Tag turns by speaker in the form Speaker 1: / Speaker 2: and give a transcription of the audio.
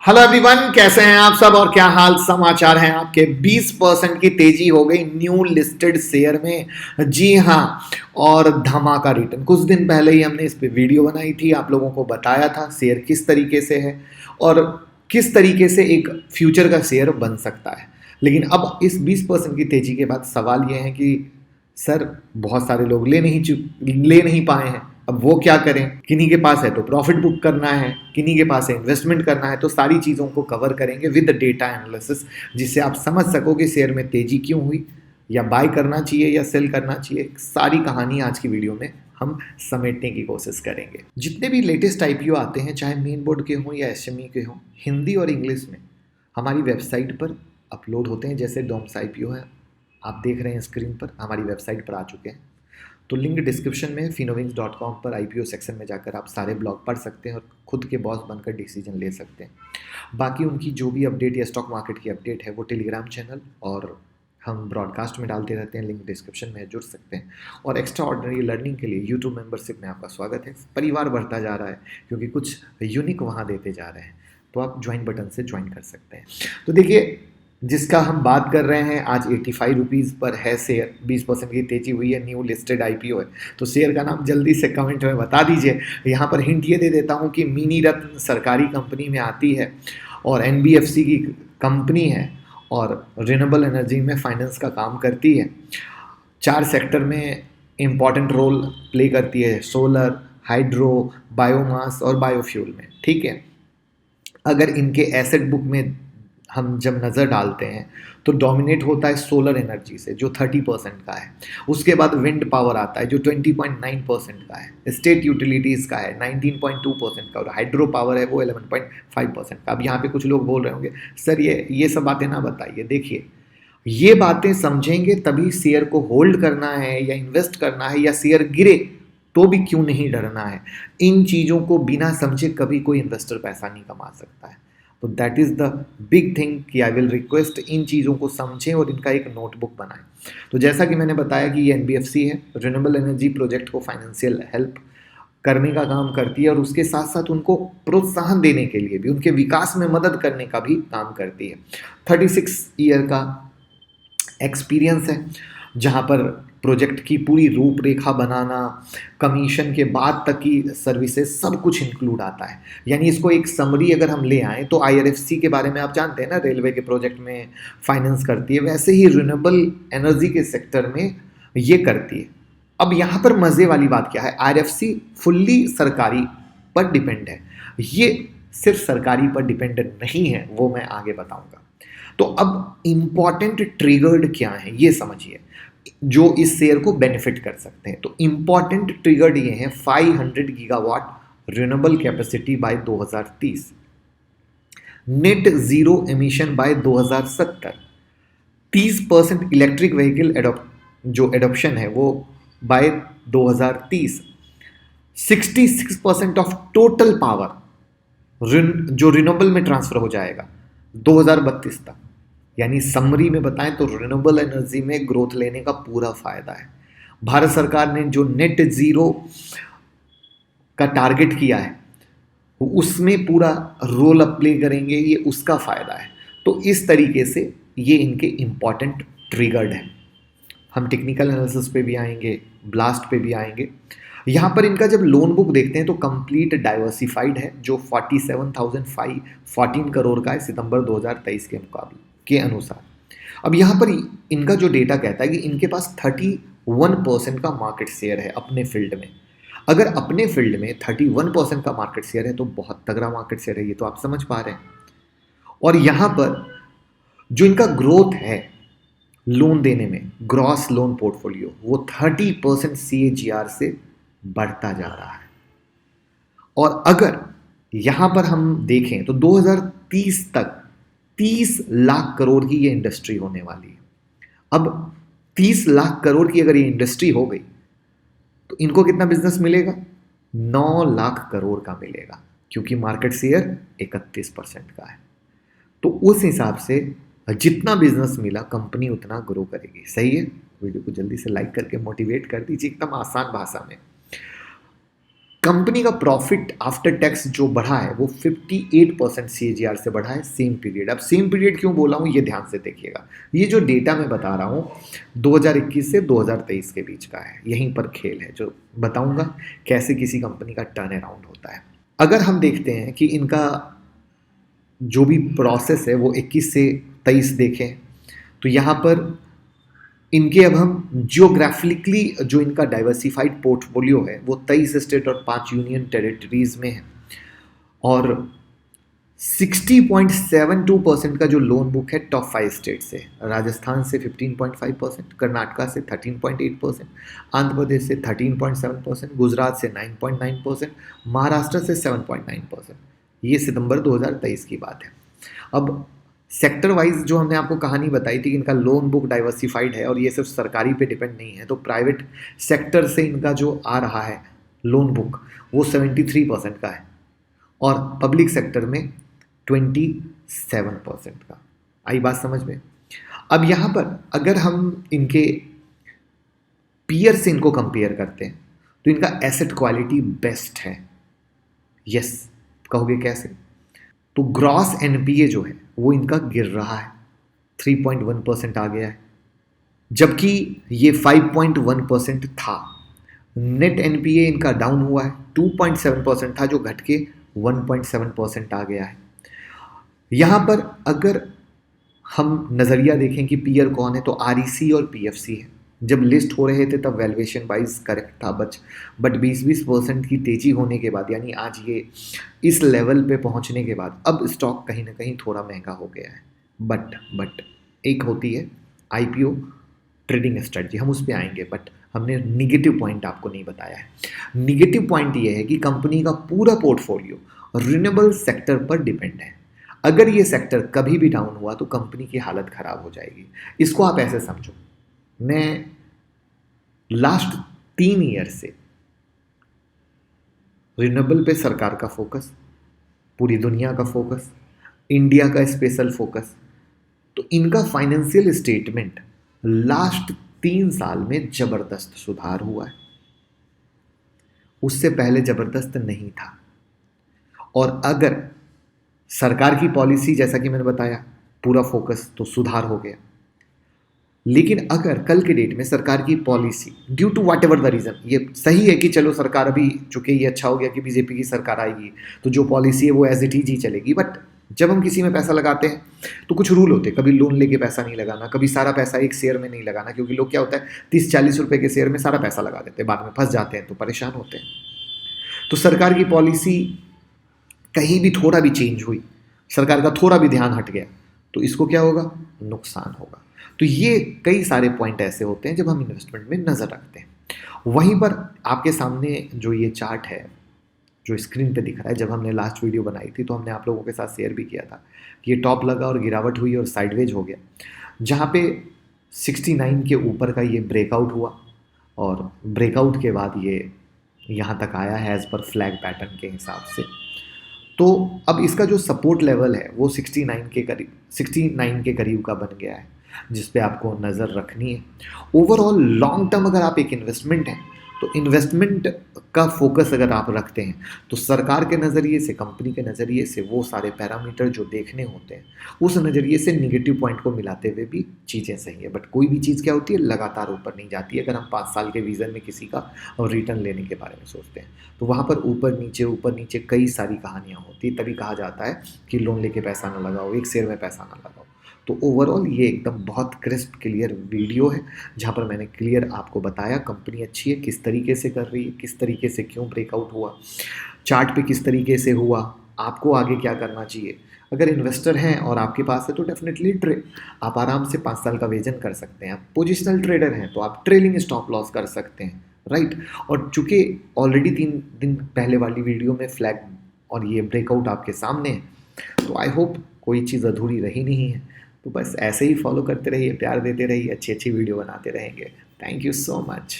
Speaker 1: Hello everyone, कैसे हैं आप सब और क्या हाल समाचार हैं आपके। 20% की तेजी हो गई न्यू लिस्टेड शेयर में। जी हाँ, और धमाका रिटर्न। कुछ दिन पहले ही हमने इस पे वीडियो बनाई थी, आप लोगों को बताया था शेयर किस तरीके से है और किस तरीके से एक फ्यूचर का शेयर बन सकता है। लेकिन अब इस 20% की तेजी के बाद सवाल ये है कि सर बहुत सारे लोग ले नहीं पाए हैं, अब वो क्या करें। किन्हीं के पास है तो प्रॉफिट बुक करना है, किन्हीं के पास है इन्वेस्टमेंट करना है। तो सारी चीज़ों को कवर करेंगे विद डेटा एनालिसिस, जिससे आप समझ सको कि शेयर में तेजी क्यों हुई, या बाय करना चाहिए या सेल करना चाहिए। सारी कहानी आज की वीडियो में हम समेटने की कोशिश करेंगे। जितने भी लेटेस्ट आईपीओ आते हैं, चाहे मेन बोर्ड के हों या एसएमई के हों, हिंदी और इंग्लिश में हमारी वेबसाइट पर अपलोड होते हैं। जैसे डॉम्स आईपीओ है, आप देख रहे हैं स्क्रीन पर, हमारी वेबसाइट पर आ चुके हैं। तो लिंक डिस्क्रिप्शन में finovins.com पर आईपीओ सेक्शन में जाकर आप सारे ब्लॉग पढ़ सकते हैं और खुद के बॉस बनकर डिसीजन ले सकते हैं। बाकी उनकी जो भी अपडेट या स्टॉक मार्केट की अपडेट है वो टेलीग्राम चैनल और हम ब्रॉडकास्ट में डालते रहते हैं, लिंक डिस्क्रिप्शन में जुड़ सकते हैं। और एक्स्ट्रा ऑर्डिनरी लर्निंग के लिए यूट्यूब मेंबरशिप में आपका स्वागत है। परिवार बढ़ता जा रहा है क्योंकि कुछ यूनिक वहाँ देते जा रहे हैं, तो आप ज्वाइन बटन से ज्वाइन कर सकते हैं। तो देखिए, जिसका हम बात कर रहे हैं आज 85 रुपीज़ पर है शेयर। 20% की तेजी हुई है, न्यू लिस्टेड आईपीओ है। तो शेयर का नाम जल्दी से कमेंट में बता दीजिए। यहाँ पर हिंट ये दे देता हूँ कि मिनी रत्न सरकारी कंपनी में आती है और एनबीएफसी की कंपनी है और रिन्यूएबल एनर्जी में फाइनेंस का काम करती है। 4 सेक्टर में इम्पॉर्टेंट रोल प्ले करती है, सोलर, हाइड्रो, बायोमास और बायोफ्यूल में। ठीक है, अगर इनके एसेट बुक में हम जब नज़र डालते हैं तो डोमिनेट होता है सोलर एनर्जी से, जो 30% का है। उसके बाद विंड पावर आता है जो 20.9% का है, स्टेट यूटिलिटीज़ का है 19.2% का, और हाइड्रो पावर है वो 11.5% का। अब यहाँ पे कुछ लोग बोल रहे होंगे सर ये सब बातें ना बताइए। देखिए, ये बातें समझेंगे तभी शेयर को होल्ड करना है या इन्वेस्ट करना है, या शेयर गिरे तो भी क्यों नहीं डरना है। इन चीज़ों को बिना समझे कभी कोई इन्वेस्टर पैसा नहीं कमा सकता है। तो that is the big thing कि आई विल रिक्वेस्ट इन चीज़ों को समझें और इनका एक नोटबुक बनाएं। तो जैसा कि मैंने बताया कि ये एनबीएफसी है, रिन्यूएबल एनर्जी प्रोजेक्ट को फाइनेंशियल हेल्प करने का काम करती है और उसके साथ साथ उनको प्रोत्साहन देने के लिए भी, उनके विकास में मदद करने का भी काम करती है। 36 ईयर का एक्सपीरियंस है, जहाँ पर प्रोजेक्ट की पूरी रूपरेखा बनाना, कमीशन के बाद तक की सर्विसेज, सब कुछ इंक्लूड आता है। यानी इसको एक समरी अगर हम ले आएँ तो आईआरएफसी के बारे में आप जानते हैं ना, रेलवे के प्रोजेक्ट में फाइनेंस करती है, वैसे ही रिन्यूएबल एनर्जी के सेक्टर में ये करती है। अब यहाँ पर मज़े वाली बात क्या है, आईआरएफसी फुल्ली सरकारी पर डिपेंड है। ये सिर्फ सरकारी पर डिपेंडेंट नहीं है, वो मैं आगे बताऊँगा। तो अब इम्पॉर्टेंट ट्रिगर्ड क्या है ये समझिए, जो इस शेयर को बेनिफिट कर सकते हैं। तो इम्पॉर्टेंट ट्रिगर्ड ये हैं 500 gigawatt renewable capacity by 2030, net zero emission by 2070, 30% electric vehicle जो एडॉप्शन है वो बाय 2030, 66% ऑफ टोटल पावर जो रिन्यूएबल में ट्रांसफर हो जाएगा 2032 तक। यानी समरी में बताएं तो रिन्यूएबल एनर्जी में ग्रोथ लेने का पूरा फायदा है। भारत सरकार ने जो नेट जीरो का टारगेट किया है उसमें पूरा रोल अप प्ले करेंगे, ये उसका फायदा है। तो इस तरीके से ये इनके इंपॉर्टेंट ट्रिगर्ड हैं। हम टेक्निकल एनालिसिस पे भी आएंगे, ब्लास्ट पे भी आएंगे। यहाँ पर इनका जब लोन बुक देखते हैं तो कंप्लीट डाइवर्सिफाइड है, जो 47,514 करोड़ का है सितंबर 2023 के मुकाबले के अनुसार। अब यहाँ पर इनका जो डेटा कहता है कि इनके पास 31% का मार्केट शेयर है अपने फील्ड में। अगर अपने फील्ड में 31% का मार्केट शेयर है तो बहुत तगड़ा मार्केट शेयर है, ये तो आप समझ पा रहे हैं। और यहाँ पर जो इनका ग्रोथ है लोन देने में, ग्रॉस लोन पोर्टफोलियो, वो 30% CAGR से बढ़ता जा रहा है। और अगर यहाँ पर हम देखें तो 2030 तक 30 लाख करोड़ की ये इंडस्ट्री होने वाली है। अब 30 लाख करोड़ की अगर ये इंडस्ट्री हो गई तो इनको कितना बिजनेस मिलेगा? 9 लाख करोड़ का मिलेगा, क्योंकि मार्केट शेयर 31% का है। तो उस हिसाब से जितना बिजनेस मिला कंपनी उतना ग्रो करेगी। सही है? वीडियो को जल्दी से लाइक करके मोटिवेट कर दीजिए, एकदम आसान भाषा में। कंपनी का प्रॉफिट आफ्टर टैक्स जो बढ़ा है वो 58% CAGR से बढ़ा है सेम पीरियड। अब सेम पीरियड क्यों बोला हूँ ये ध्यान से देखिएगा, ये जो डेटा मैं बता रहा हूँ 2021 से 2023 के बीच का है, यहीं पर खेल है जो बताऊंगा कैसे किसी कंपनी का टर्न अराउंड होता है। अगर हम देखते हैं कि इनका जो भी प्रोसेस है वो 21 से 23 देखें तो यहाँ पर इनके अब हम जियोग्राफिकली जो इनका डाइवर्सिफाइड पोर्टफोलियो है वो 23 स्टेट और 5 यूनियन टेरिटरीज में है और 60.72% का जो लोन बुक है टॉप 5 स्टेट से, राजस्थान से 15.5%, कर्नाटका से 13.8%, आंध्र प्रदेश से 13.7%, गुजरात से 9.9%, महाराष्ट्र से 7.9%। ये सितंबर 2023 की बात है। अब सेक्टर वाइज जो हमने आपको कहानी बताई थी कि इनका लोन बुक डाइवर्सिफाइड है और ये सिर्फ सरकारी पे डिपेंड नहीं है, तो प्राइवेट सेक्टर से इनका जो आ रहा है लोन बुक वो 73% का है और पब्लिक सेक्टर में 27% का। आई बात समझ में? अब यहाँ पर अगर हम इनके पीयर से इनको कंपेयर करते हैं तो इनका एसेट क्वालिटी बेस्ट है। यस, कहोगे कैसे? तो ग्रॉस एनपीए जो है वो इनका गिर रहा है, 3.1% आ गया है, जबकि ये 5.1% था। नेट एनपीए इनका डाउन हुआ है, 2.7% था जो घट के 1.7% आ गया है। यहाँ पर अगर हम नज़रिया देखें कि पीयर कौन है तो आरईसी और पीएफसी है। जब लिस्ट हो रहे थे तब वैल्यूएशन वाइज करेक्ट था बट 20% की तेजी होने के बाद, यानी आज ये इस लेवल पे पहुंचने के बाद अब स्टॉक कहीं ना कहीं थोड़ा महंगा हो गया है। बट एक होती है आईपीओ ट्रेडिंग स्ट्रेटजी, हम उस पर आएंगे, बट हमने निगेटिव पॉइंट आपको नहीं बताया है। निगेटिव पॉइंट ये है कि कंपनी का पूरा पोर्टफोलियो रिन्यूएबल सेक्टर पर डिपेंड है। अगर ये सेक्टर कभी भी डाउन हुआ तो कंपनी की हालत खराब हो जाएगी। इसको आप ऐसे समझो, मैं लास्ट 3 ईयर से रिन्यूएबल पे सरकार का फोकस, पूरी दुनिया का फोकस, इंडिया का स्पेशल फोकस, तो इनका फाइनेंशियल स्टेटमेंट लास्ट 3 साल में जबरदस्त सुधार हुआ है, उससे पहले जबरदस्त नहीं था। और अगर सरकार की पॉलिसी, जैसा कि मैंने बताया, पूरा फोकस, तो सुधार हो गया। लेकिन अगर कल के डेट में सरकार की policy due to whatever the reason, ये सही है कि चलो सरकार अभी चूंकि ये अच्छा हो गया कि बीजेपी की सरकार आएगी तो जो पॉलिसी है वो एज इट इज ही चलेगी, बट जब हम किसी में पैसा लगाते हैं तो कुछ रूल होते हैं। कभी लोन लेके पैसा नहीं लगाना, कभी सारा पैसा एक शेयर में नहीं लगाना, क्योंकि लोग क्या होता है 30-40 रुपए के शेयर में सारा पैसा लगा देते हैं, बाद में फंस जाते हैं तो परेशान होते हैं। तो सरकार की पॉलिसी कहीं भी थोड़ा भी चेंज हुई, सरकार का थोड़ा भी ध्यान हट गया तो इसको क्या होगा? नुकसान होगा। तो ये कई सारे पॉइंट ऐसे होते हैं जब हम इन्वेस्टमेंट में नज़र रखते हैं। वहीं पर आपके सामने जो ये चार्ट है जो स्क्रीन पे दिख रहा है, जब हमने लास्ट वीडियो बनाई थी तो हमने आप लोगों के साथ शेयर भी किया था कि ये टॉप लगा और गिरावट हुई और साइडवेज हो गया, जहाँ पे 69 के ऊपर का ये ब्रेकआउट हुआ और ब्रेकआउट के बाद ये यहाँ तक आया है एज पर फ्लैग पैटर्न के हिसाब से। तो अब इसका जो सपोर्ट लेवल है वो 69 के करीब का बन गया है, जिस पे आपको नज़र रखनी है। ओवरऑल लॉन्ग टर्म अगर आप एक इन्वेस्टमेंट हैं तो इन्वेस्टमेंट का फोकस अगर आप रखते हैं तो सरकार के नज़रिए से, कंपनी के नज़रिए से वो सारे पैरामीटर जो देखने होते हैं उस नज़रिए से निगेटिव पॉइंट को मिलाते हुए भी चीज़ें सही है। बट कोई भी चीज़ क्या होती है, लगातार ऊपर नहीं जाती है। अगर हम 5 साल के विज़न में किसी का रिटर्न लेने के बारे में सोचते हैं तो वहाँ पर ऊपर नीचे कई सारी कहानियाँ होती है। तभी कहा जाता है कि लोन लेके पैसा ना लगाओ, एक शेयर में पैसा ना लगाओ। तो ओवरऑल ये एकदम बहुत क्रिस्प क्लियर वीडियो है जहाँ पर मैंने क्लियर आपको बताया कंपनी अच्छी है, किस तरीके से कर रही है, किस तरीके से क्यों ब्रेकआउट हुआ, चार्ट पे किस तरीके से हुआ, आपको आगे क्या करना चाहिए। अगर इन्वेस्टर हैं और आपके पास है तो डेफिनेटली आप आराम से 5 साल का विजन कर सकते हैं। आप पोजिशनल ट्रेडर हैं तो आप ट्रेलिंग स्टॉप लॉस कर सकते हैं, राइट। और चूँकि ऑलरेडी 3 दिन पहले वाली वीडियो में फ्लैग और ये ब्रेकआउट आपके सामने है, तो आई होप कोई चीज़ अधूरी रही नहीं है। तो बस ऐसे ही फॉलो करते रहिए, प्यार देते रहिए, अच्छी अच्छी वीडियो बनाते रहेंगे। Thank you so much.